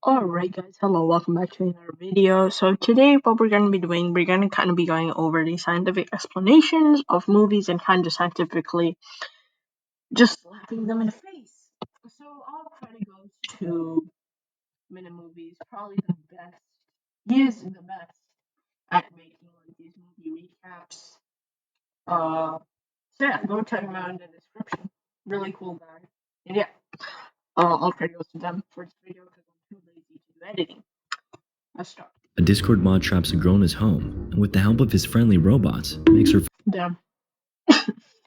Alright guys, hello, welcome back to another video. So today what we're going to be doing, we're going to kind of be going over the scientific explanations of movies and kind of scientifically just slapping them in the face. So all credit goes to Minute Movies, probably the best. He is the best at making like these movie recaps. So yeah, go check him out in the description. Really cool guy. And yeah, all credit goes to them for this video because I'm too lazy to do editing. Let's start. A Discord mod traps a girl in his home, and with the help of his friendly robots, makes her Damn.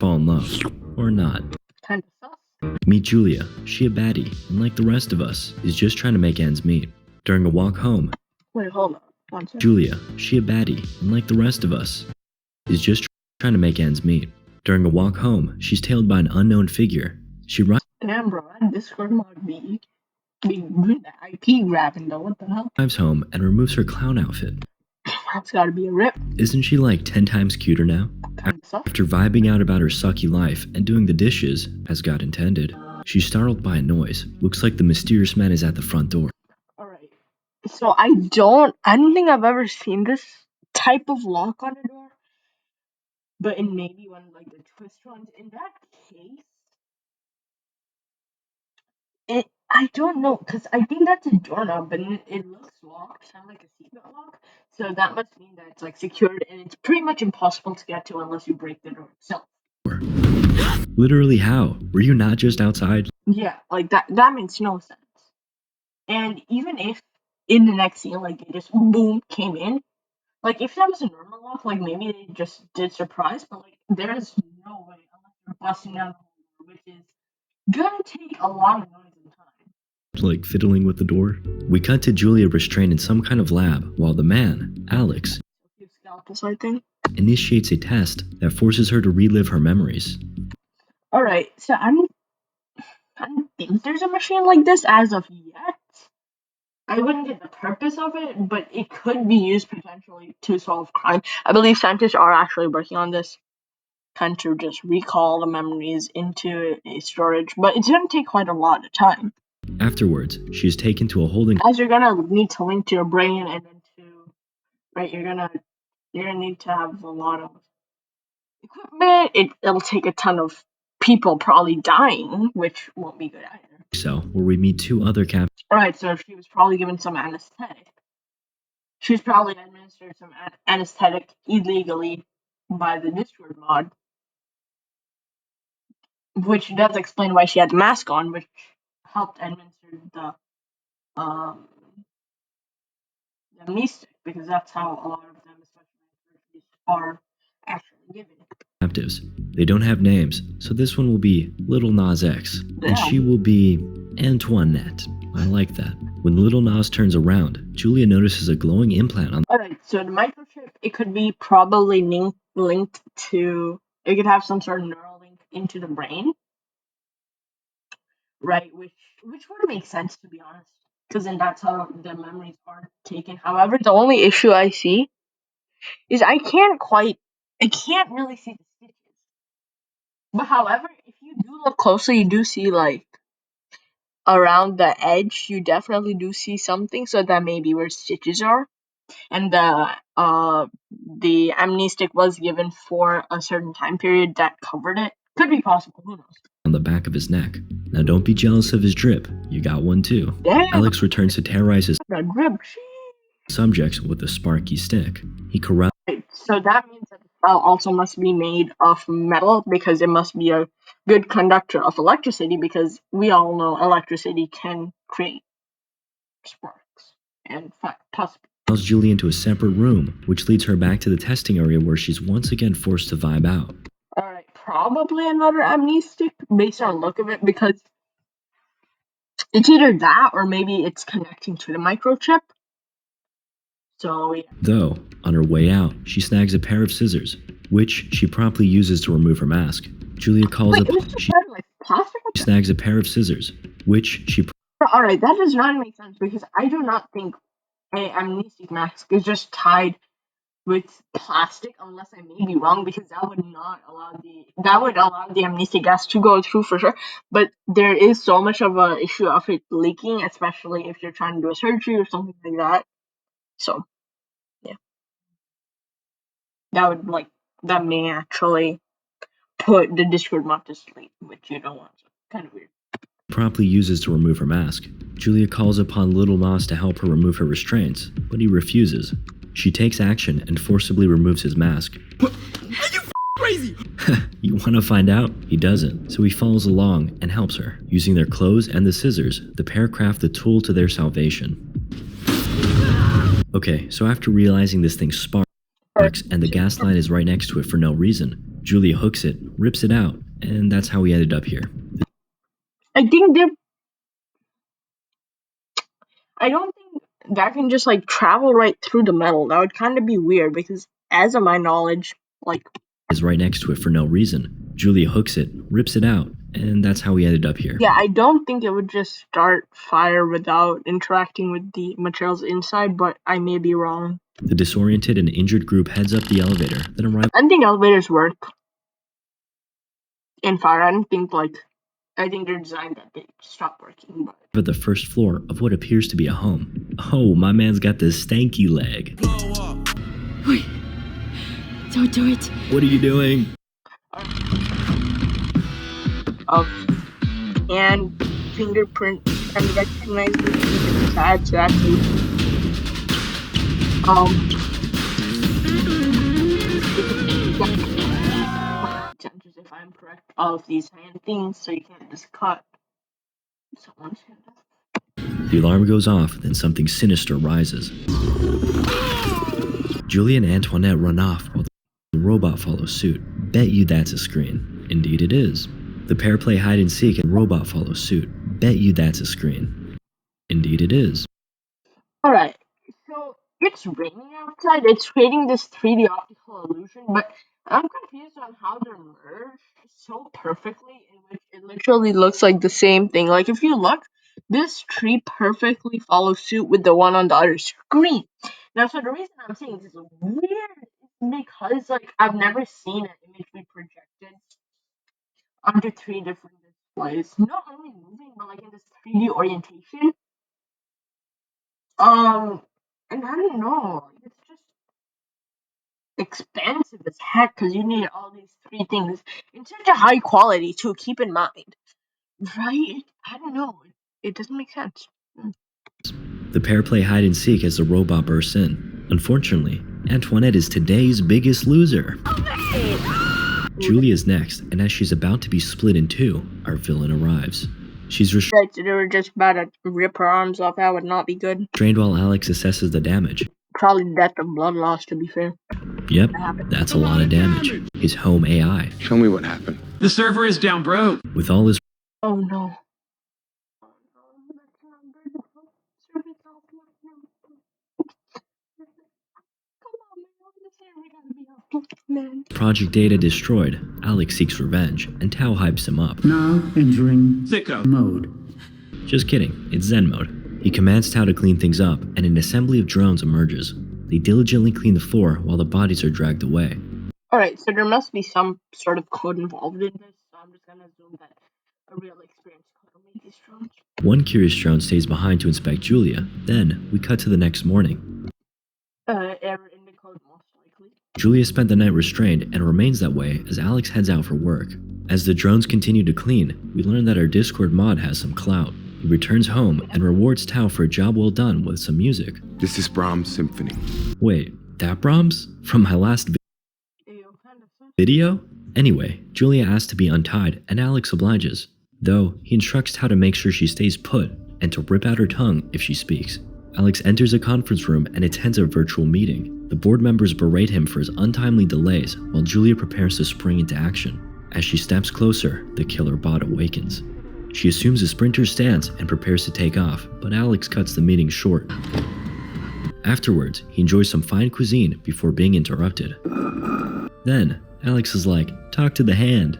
fall in love. Or not. Kind of sus. Meet Julia. She a baddie, and like the rest of us, is just trying to make ends meet. During a walk home, Wait, hold on. One second. Julia, she a baddie, and like the rest of us, is just trying to make ends meet. During a walk home, she's tailed by an unknown figure. She Damn, bro, that Discord mod be doing the IP grabbing though. What the hell? arrives home and removes her clown outfit. That's gotta be a rip. Isn't she like 10 times cuter now? Kind of sus. After vibing out about her sucky life and doing the dishes, as God intended, she's startled by a noise. Looks like the mysterious man is at the front door. Alright. So I don't think I've ever seen this type of lock on a door. But in maybe one of like the twist ones, in that case, I don't know, because I think that's a doorknob, but it looks locked, kind of like a seatbelt lock. So that must mean that it's like secured, and it's pretty much impossible to get to unless you break the door itself. Literally how? Were you not just outside? Yeah, like that makes no sense. And even if in the next scene, like it just boom came in, like if that was a normal lock, like maybe they just did surprise, but like there's no way unless you're busting down the door, which is gonna take a lot of noise and time. Like fiddling with the door? We cut to Julia restrained in some kind of lab while the man, Alex, Scalpels, I think. initiates a test that forces her to relive her memories. Alright, so I don't think there's a machine like this as of yet. I wouldn't get the purpose of it, but it could be used potentially to solve crime. I believe scientists are actually working on this, kind to just recall the memories into a storage, but it's gonna take quite a lot of time. Afterwards, she is taken to a holding As you're gonna need to link to your brain and then right, you're gonna need to have a lot of equipment. It'll take a ton of people probably dying, which won't be good either. cell where we meet two other captains. Alright, so she was probably given some anesthetic. She was probably administered some anesthetic illegally by the Discord mod, which does explain why she had the mask on, which helped administer the amnestic, because that's how a lot of them, especially are actually given. Captives. They don't have names, so this one will be Little Nas X, and she will be Antoinette. I like that. When Little Nas turns around, Julia notices a glowing implant on. Alright, so the microchip, it could be probably linked to, it could have some sort of neural link into the brain, right? Which would make sense, to be honest, because then that's how the memories are taken. However, the only issue I see is I can't really see the stitches. But however, if you do look closely, you do see like around the edge, you definitely do see something, so that may be where stitches are. And the amnestic was given for a certain time period that covered it. Could be possible, who knows? On the back of his neck. Now don't be jealous of his drip, you got one too. Damn. Alex returns to terrorize his The drip. subjects with a sparky stick. He corrupts. So that means that the cell also must be made of metal, because it must be a good conductor of electricity, because we all know electricity can create sparks and possibly. Calls Julie into a separate room, which leads her back to the testing area where she's once again forced to vibe out. Alright, probably another amnestic based on the look of it, because it's either that or maybe it's connecting to the microchip. So yeah. Though, on her way out, she snags a pair of scissors, which she promptly uses to remove her mask. Julia calls up. She snags a pair of scissors, which she. Alright, that does not make sense, because I do not think an amnestic mask is just tied with plastic, unless I may be wrong, because that would allow the amnesty gas to go through for sure. But there is so much of a issue of it leaking, especially if you're trying to do a surgery or something like that. So yeah, that may actually put the Discord mod to sleep, which you don't want. So kind of weird. Promptly uses to remove her mask. Julia calls upon Little Nas to help her remove her restraints, but he refuses. She takes action and forcibly removes his mask. Are you crazy? You want to find out? He doesn't, so he follows along and helps her. Using their clothes and the scissors, the pair craft the tool to their salvation. Okay, so after realizing this thing sparks and the gas line is right next to it for no reason, Julia hooks it, rips it out, and that's how we ended up here. I don't think that can just like travel right through the metal. That would kind of be weird because, as of my knowledge, like is right next to it for no reason. Julia hooks it, rips it out, and that's how we ended up here. Yeah, I don't think it would just start fire without interacting with the materials inside, but I may be wrong. The disoriented and injured group heads up the elevator, then arrives. I don't think elevators work in fire. I think they're designed that they stop working. But at the first floor of what appears to be a home. Oh, my man's got the stanky leg. Wait, don't do it. What are you doing? And fingerprint and recognize the inside, so actually chances if I'm correct, all of these hand things, so you can't just cut someone's hand off. The alarm goes off, then something sinister rises. Julia and Antoinette run off while the robot follows suit. Bet you that's a screen. Indeed it is. The pair play hide and seek and the robot follows suit. Bet you that's a screen. Indeed it is. Alright, so it's raining outside. It's creating this 3D optical illusion, but I'm confused on how they're merged so perfectly, in which it literally looks like the same thing. Like, if you look, this tree perfectly follows suit with the one on the other screen. Now, so the reason I'm saying this is weird is because, like, I've never seen an image be projected onto 3 different displays. Not only moving, but, like, in this 3D orientation. And I don't know, it's just expensive as heck because you need all these 3 things in such a high quality too, keep in mind. Right? I don't know. It doesn't make sense. The pair play hide and seek as the robot bursts in. Unfortunately, Antoinette is today's biggest loser. Julia's next, and as she's about to be split in two, our villain arrives. She's Right, so they were just about to rip her arms off. That would not be good. restrained while Alex assesses the damage. Probably death of blood loss, to be fair. Yep, that's a lot of damage. His home AI. Show me what happened. The server is down, bro. With all his Oh no. project data destroyed, Alex seeks revenge, and Tao hypes him up. Now entering Sicko mode. Just kidding, it's Zen mode. He commands Tao to clean things up, and an assembly of drones emerges. They diligently clean the floor while the bodies are dragged away. Alright, so there must be some sort of code involved in this, so I'm just gonna assume that a real experienced code will make these drones. One curious drone stays behind to inspect Julia. Then, we cut to the next morning. Error in the code, most likely. Julia spent the night restrained and remains that way as Alex heads out for work. As the drones continue to clean, we learn that our Discord mod has some clout. He returns home and rewards Tao for a job well done with some music. This is Brahms' symphony. Wait, that Brahms? From my last video? Anyway, Julia asks to be untied and Alex obliges, though he instructs Tao to make sure she stays put and to rip out her tongue if she speaks. Alex enters a conference room and attends a virtual meeting. The board members berate him for his untimely delays while Julia prepares to spring into action. As she steps closer, the killer bot awakens. She assumes a sprinter's stance and prepares to take off, but Alex cuts the meeting short. Afterwards, he enjoys some fine cuisine before being interrupted. Then, Alex is like, talk to the hand.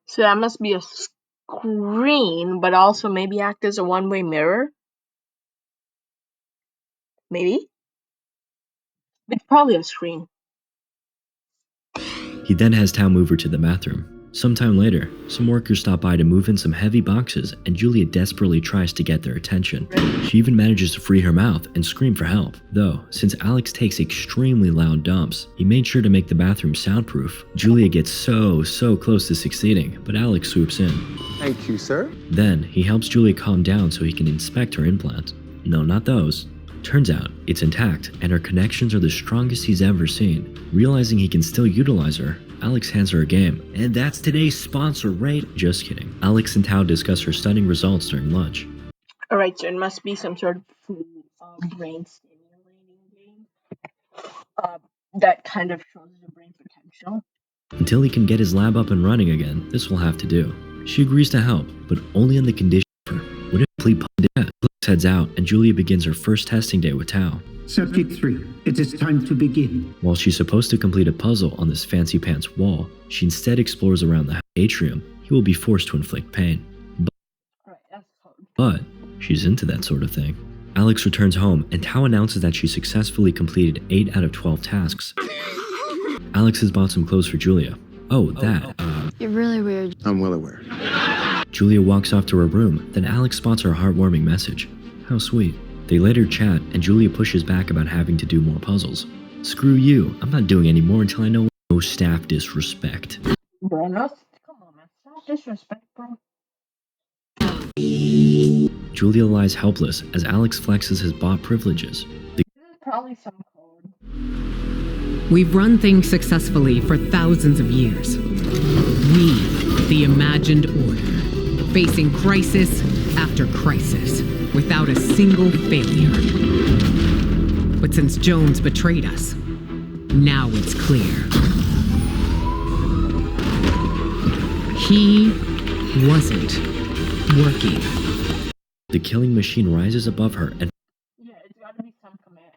So that must be a screen, but also maybe act as a one-way mirror? Maybe? It's probably a screen. He then has Tao move her to the bathroom. Sometime later, some workers stop by to move in some heavy boxes, and Julia desperately tries to get their attention. She even manages to free her mouth and scream for help. Though, since Alex takes extremely loud dumps, he made sure to make the bathroom soundproof. Julia gets so close to succeeding, but Alex swoops in. Thank you, sir. Then, he helps Julia calm down so he can inspect her implant. No, not those. Turns out, it's intact, and her connections are the strongest he's ever seen. Realizing he can still utilize her, Alex hands her a game. And that's today's sponsor, right? Just kidding. Alex and Tao discuss her stunning results during lunch. Alright, so it must be some sort of brain stimulating game. That kind of shows the brain potential. Until he can get his lab up and running again, this will have to do. She agrees to help, but only on the condition for what a complete pundit. Alex heads out, and Julia begins her first testing day with Tao. Subject 3, it is time to begin. While she's supposed to complete a puzzle on this fancy pants wall, she instead explores around the atrium. He will be forced to inflict pain. Alright, that's hard. But she's into that sort of thing. Alex returns home, and Tao announces that she successfully completed 8 out of 12 tasks. Alex has bought some clothes for Julia. Oh, that. You're really weird. I'm well aware. Julia walks off to her room, then Alex spots her heartwarming message. How sweet. They later chat, and Julia pushes back about having to do more puzzles. Screw you, I'm not doing any more until I know no staff disrespect. Bro, no, come on, man. Stop disrespect, bro. Julia lies helpless as Alex flexes his bot privileges. This is probably some code. We've run things successfully for thousands of years. We, the imagined order, facing crisis after crisis, without a single failure. But since Jones betrayed us, now it's clear. He wasn't working. The killing machine rises above her and Yeah, it's gotta be some command,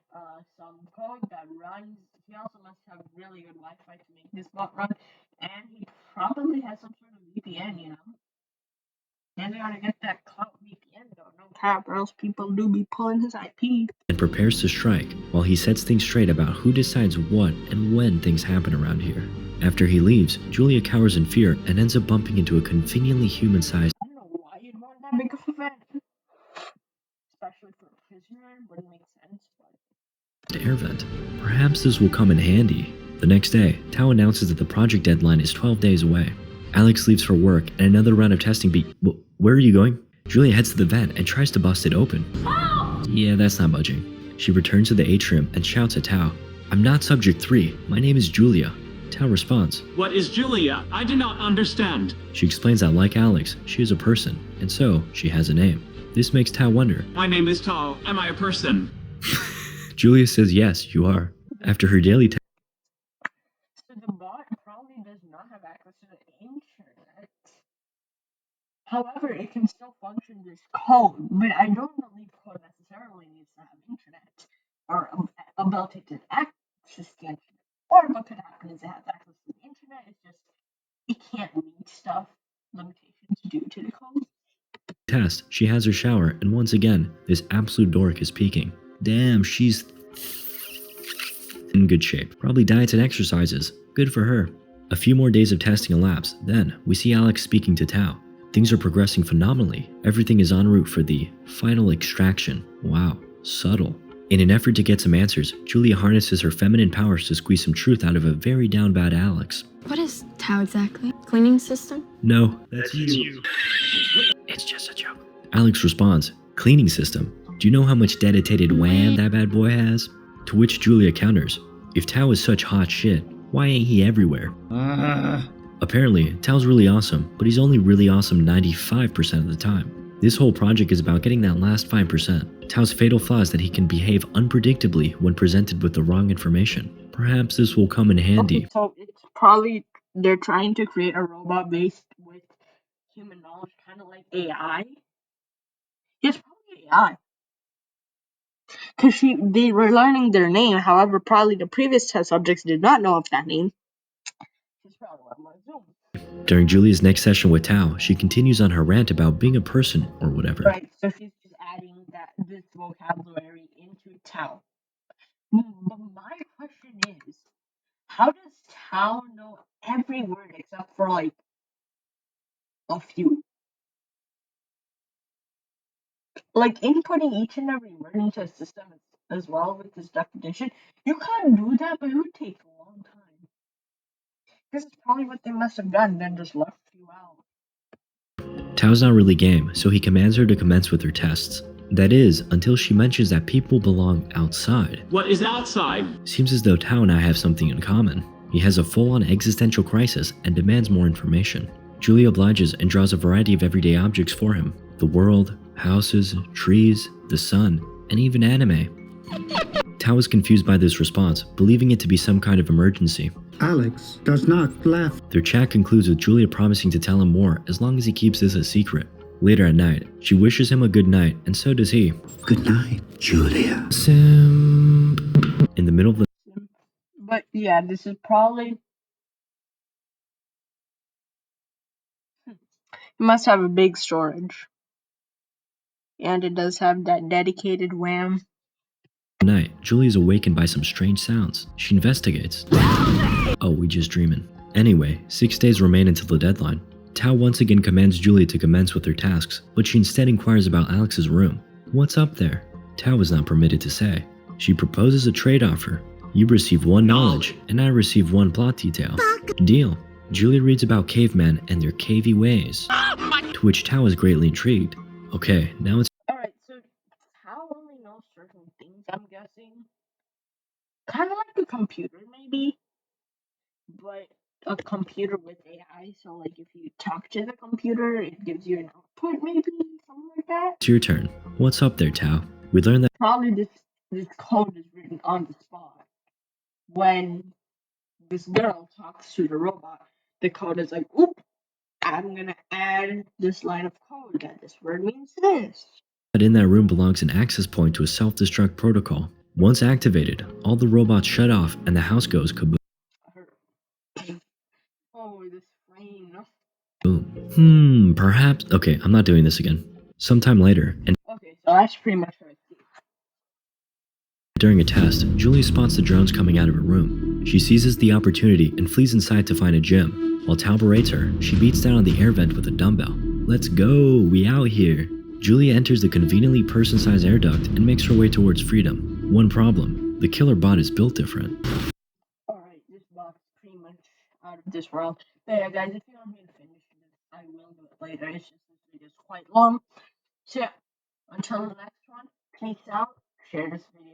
some code that runs. He also must have really good Wi-Fi to make this bot run, and he probably has some sort of VPN, you know? And they gotta get that cloud VPN though, no cap, or else people do be pulling his IP. prepares to strike, while he sets things straight about who decides what and when things happen around here. After he leaves, Julia cowers in fear and ends up bumping into a conveniently human-sized I don't know why you'd want that big of a vent. Especially for a prisoner, wouldn't make sense, but air vent. Perhaps this will come in handy. The next day, Tao announces that the project deadline is 12 days away. Alex leaves for work and another round of testing where are you going? Julia heads to the vent and tries to bust it open. Yeah, that's not budging. She returns to the atrium and shouts at Tao, "I'm not Subject 3, my name is Julia." Tao responds. What is Julia? I do not understand. She explains that like Alex, she is a person, and so she has a name. This makes Tao wonder. My name is Tao. Am I a person? Julia says yes, you are. After her daily so the bot probably does not have access to the internet. However, it can still function this code, but I don't believe code necessarily needs to have internet or ability to access the internet. Or what could happen is it has access to the internet, it's just it can't read stuff, limitations due to the code. test, she has her shower, and once again, this absolute dork is peeking. Damn, she's in good shape. Probably diets and exercises. Good for her. A few more days of testing elapse, then we see Alex speaking to Tao. Things are progressing phenomenally. Everything is en route for the final extraction. Wow, subtle. In an effort to get some answers, Julia harnesses her feminine powers to squeeze some truth out of a very down bad Alex. What is Tao exactly? Cleaning system? No, that's you. It's just a joke. Alex responds, "Cleaning system. Do you know how much dedicated wham that bad boy has?" To which Julia counters, "If Tao is such hot shit, why ain't he everywhere?" Apparently, Tao's really awesome, but he's only really awesome 95% of the time. This whole project is about getting that last 5%. Tao's fatal flaw is that he can behave unpredictably when presented with the wrong information. Perhaps this will come in handy. Okay, so it's probably they're trying to create a robot based with human knowledge, kind of like AI. It's probably AI. Because they were learning their name, however, probably the previous test subjects did not know of that name. She's probably what I'm assuming. During Julia's next session with Tao, she continues on her rant about being a person or whatever. Right, so she's adding this vocabulary into Tao. But my question Tao know every word except for like a few. Like inputting each and every word into a system as well with this definition, you can't do that, but it would take a long time. This is probably what they must have done, then just left you out. Tao's not really game, so he commands her to commence with her tests. That is, until she mentions that people belong outside. What is outside? Seems as though Tao and I have something in common. He has a full-on existential crisis and demands more information. Julia obliges and draws a variety of everyday objects for him. The world, houses, trees, the sun, and even anime. Tao is confused by this response, believing it to be some kind of emergency. Alex does not laugh. Their chat concludes with Julia promising to tell him more as long as he keeps this a secret. Later at night, she wishes him a good night, and so does he. Good night, Julia. Simp. In the middle of the But yeah, this is probably. You must have a big storage. And it does have that dedicated WAM. night, Julie is awakened by some strange sounds. She investigates. Oh, we just dreaming. Anyway, 6 days remain until the deadline. Tao once again commands Julie to commence with her tasks, but she instead inquires about Alex's room. What's up there? Tao is not permitted to say. She proposes a trade offer. You receive 1 knowledge, and I receive 1 plot detail. Deal. Julie reads about cavemen and their cavey ways, to which Tao is greatly intrigued. Okay, now it's Alright, so Tao only knows certain things, I'm guessing. Kind of like a computer, maybe. But a computer with AI, so like if you talk to the computer, it gives you an output, maybe something like that. your turn. What's up there, Tao? We learned that Probably this code is written on the spot. When this girl talks to the robot, the code is like, "Oop, I'm gonna add this line of code that this word means this." in that room belongs an access point to a self-destruct protocol. Once activated, all the robots shut off and the house goes kaboom. Oh, this flame. Perhaps. Okay, I'm not doing this again. Sometime later, and Okay, so that's pretty much her escape. during a test, Julie spots the drones coming out of her room. She seizes the opportunity and flees inside to find a gym. While Tao berates her, she beats down on the air vent with a dumbbell. Let's go, we out here. Julie enters the conveniently person-sized air duct and makes her way towards freedom. One problem, the killer bot is built different. Alright, this box is pretty much out of this world. But yeah, guys, if you want me to finish this, I will do it later. It's just this video is quite long. So yeah, until the next one, peace out, share this video.